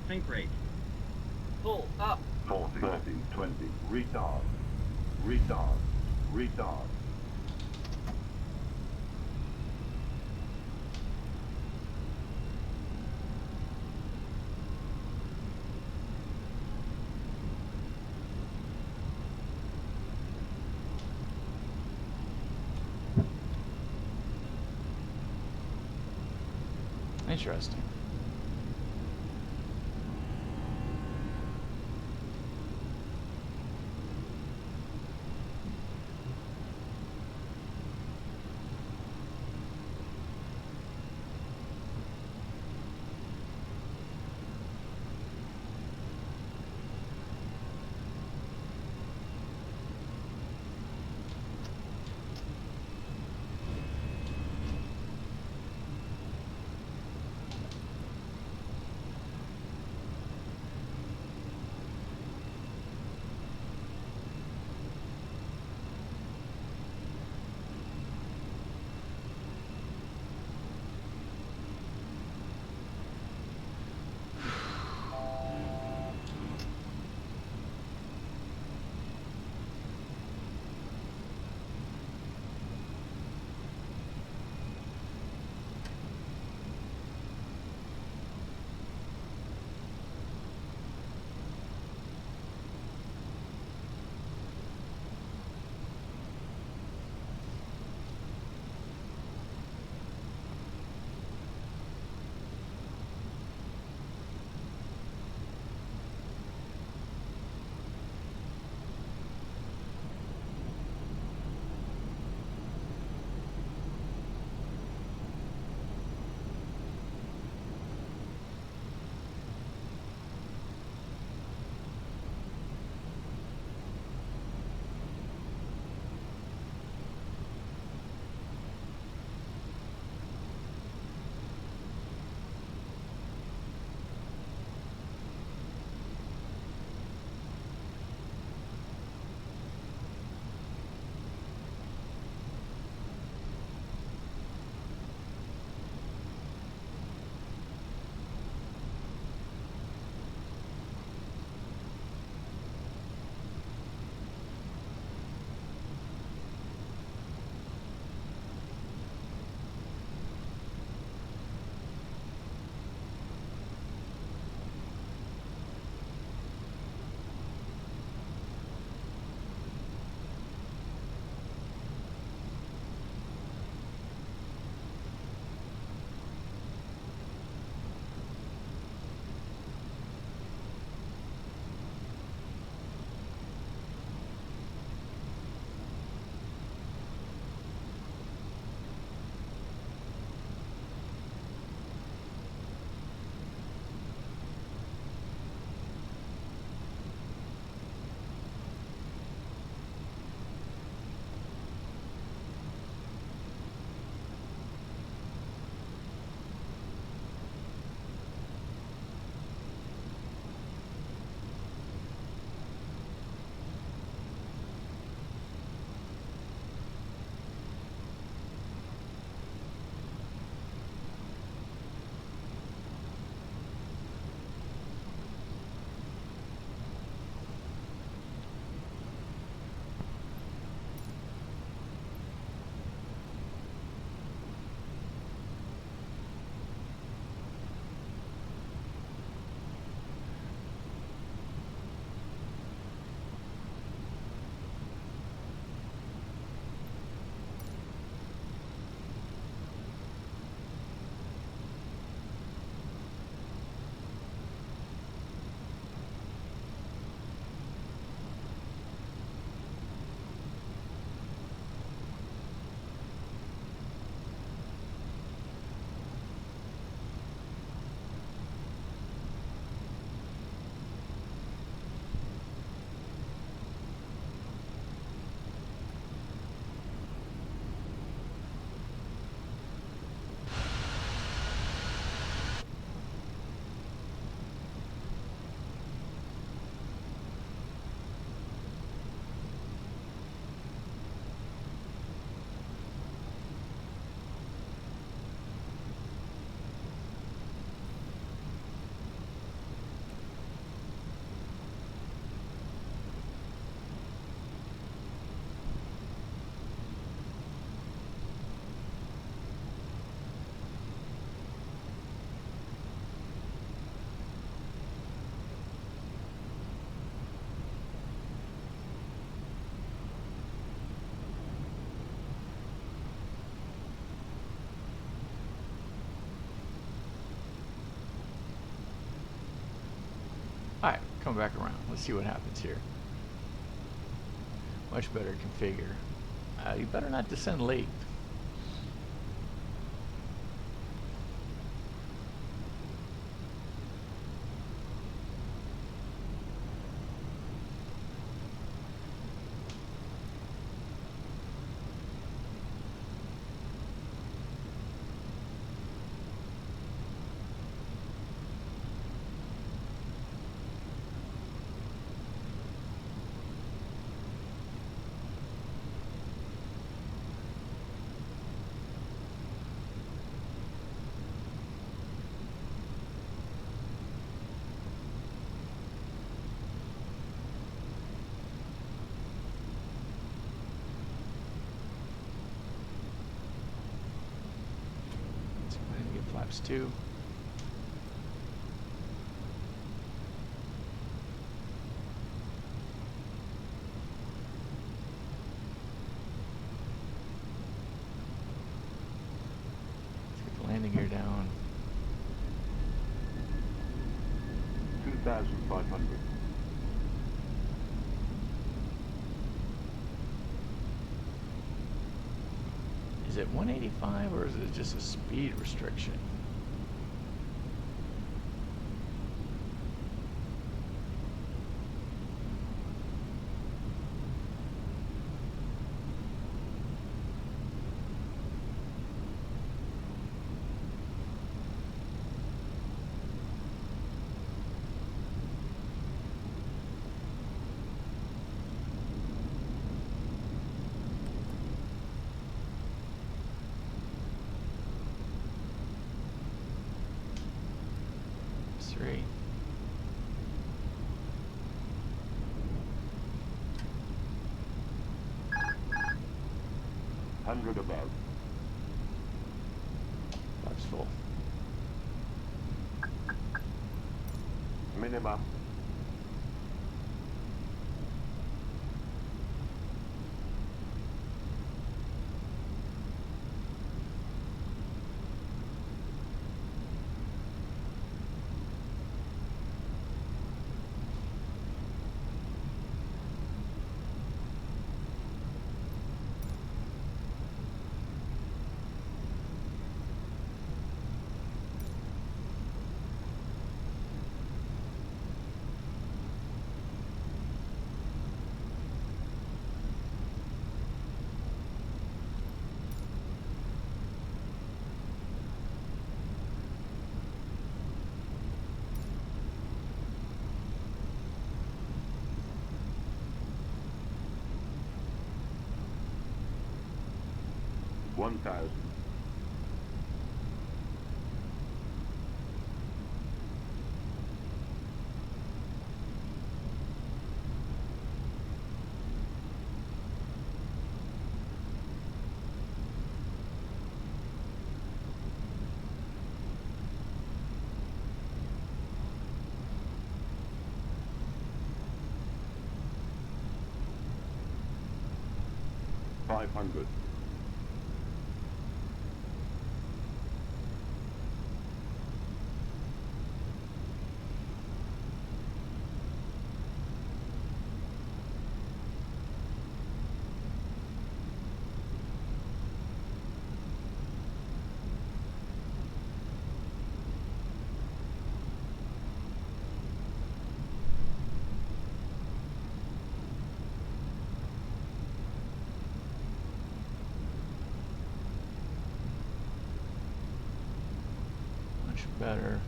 Tank rate. Pull up. 430, 20. Retard. Retard. Retard. Interesting. Alright, come back around. Let's see what happens here. Much better configure. You better not descend late. Flaps 2. Let's get the landing gear down. 2,500. Is it 185 or is it just a speed restriction? Three. Hundred above. Flaps full. Minimum. One thousand. $500. Better.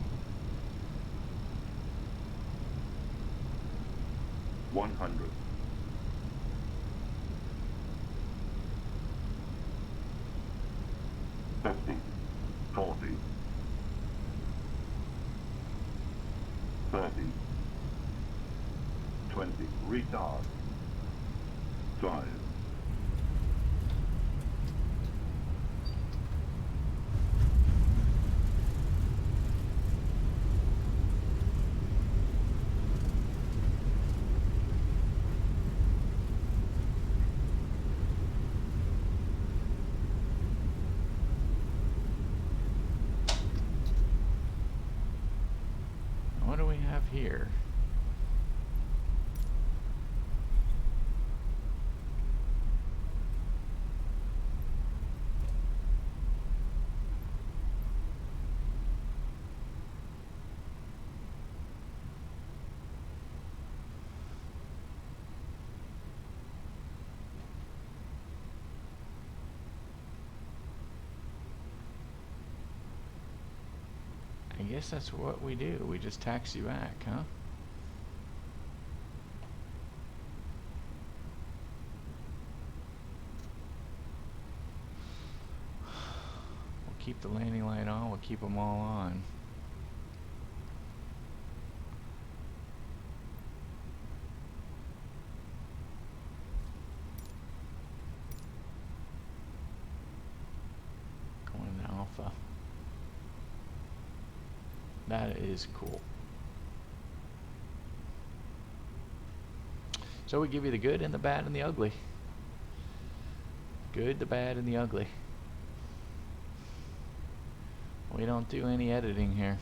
100. 50. 40. 30. 20. Retard. 5. What do we have here? guess that's what we do. We just taxi back, huh? We'll keep the landing light on. We'll keep them all on. Going to Alpha. That is cool. So we give you the good and the bad and the ugly. Good, the bad, and the ugly. We don't do any editing here.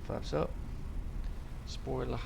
Flaps up. Spoiler.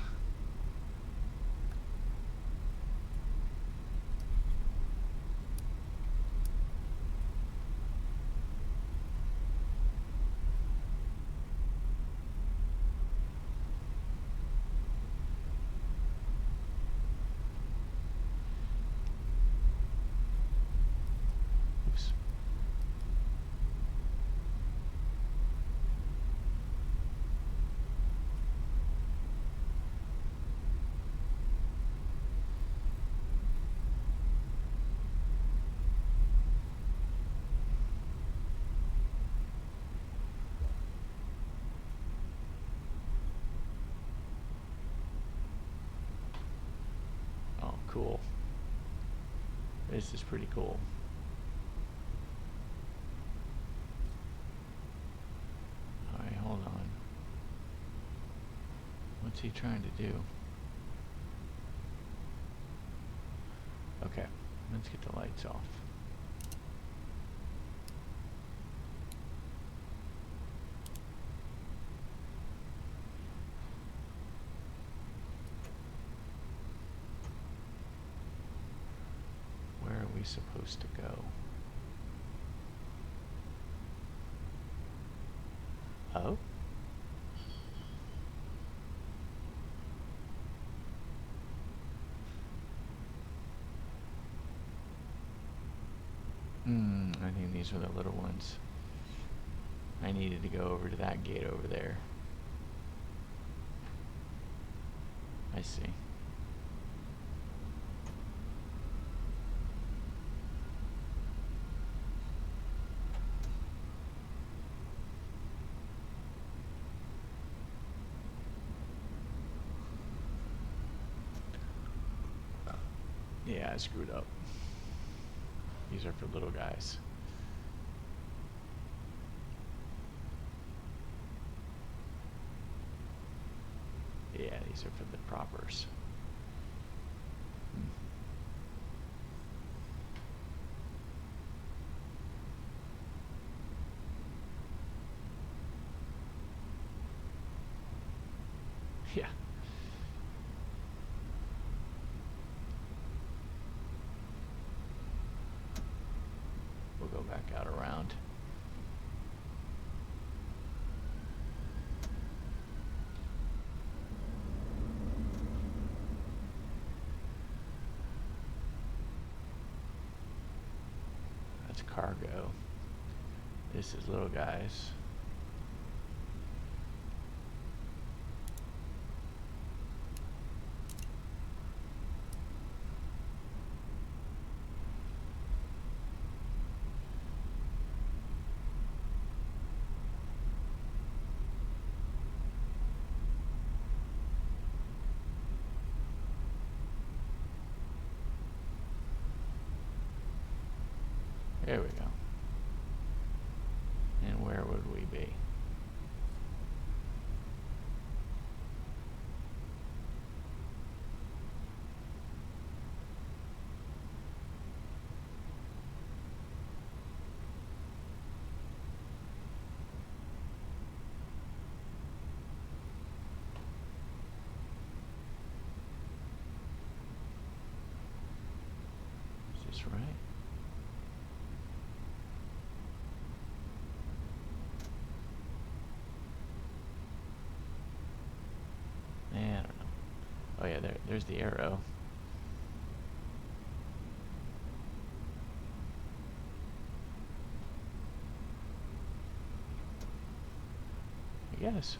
Cool. This is pretty cool. Alright, hold on. What's he trying to do? Okay, let's get the lights off. Supposed to go. Oh? I think these were the little ones. I needed to go over to that gate over there. I see. Yeah, I screwed up. These are for little guys. Yeah, these are for the proppers. Yeah. We'll go back out around. That's cargo. This is little guys. There we go. And where would we be? Is this right? I don't know. Oh yeah, there's the arrow. Yes.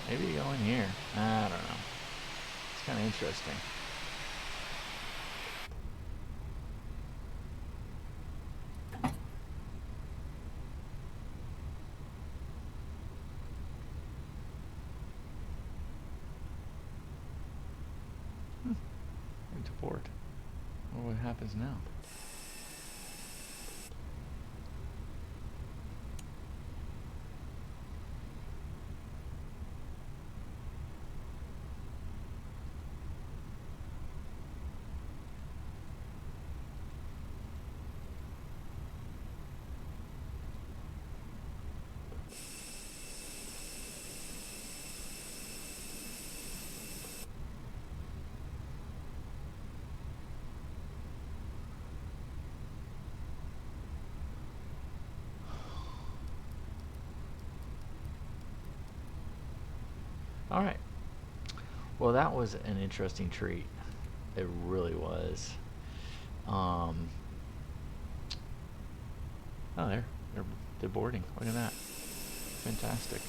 Maybe go in here. I don't know. It's kind of interesting. Into port. Well, what happens now? All right. Well, that was an interesting treat. It really was. Oh, they're boarding. Look at that. Fantastic.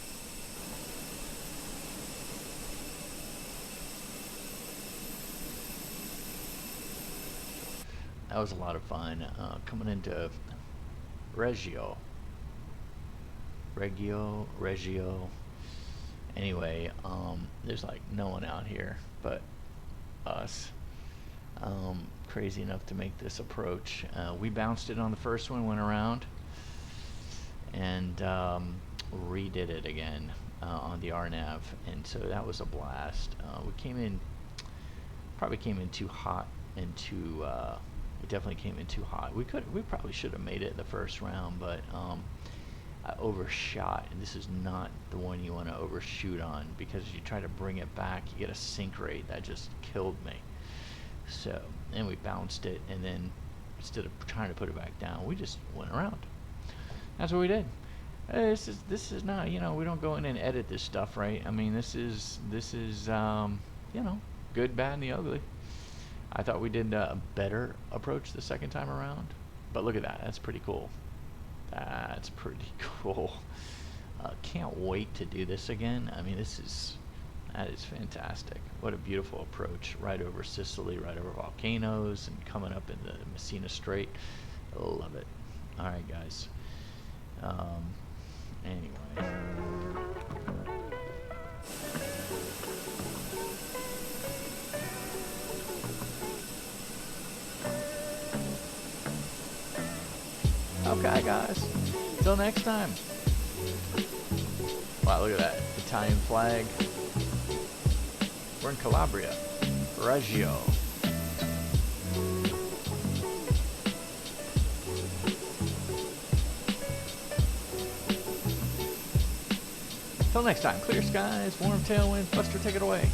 That was a lot of fun. Coming into Reggio. Anyway, there's like no one out here but us. Crazy enough to make this approach. We bounced it on the first one, went around, and redid it again on the RNAV, and so that was a blast. We probably came in too hot and too. We definitely came in too hot. We probably should have made it the first round, but I overshot, and this is not the one you want to overshoot on, because you try to bring it back, you get a sink rate that just killed me. So, and we bounced it, and then instead of trying to put it back down, we just went around. That's what we did. This is not, you know, we don't go in and edit this stuff, right? I mean, this is you know, good, bad, and the ugly. I thought we did a better approach the second time around, but look at that. That's pretty cool. That's pretty cool. Can't wait to do this again. I mean, that is fantastic. What a beautiful approach. Right over Sicily, right over volcanoes, and coming up in the Messina Strait. I love it. All right, guys. Anyway. Okay, guys. Till next time. Wow, look at that. Italian flag. We're in Calabria. Reggio. Till next time. Clear skies, warm tailwinds. Buster, take it away.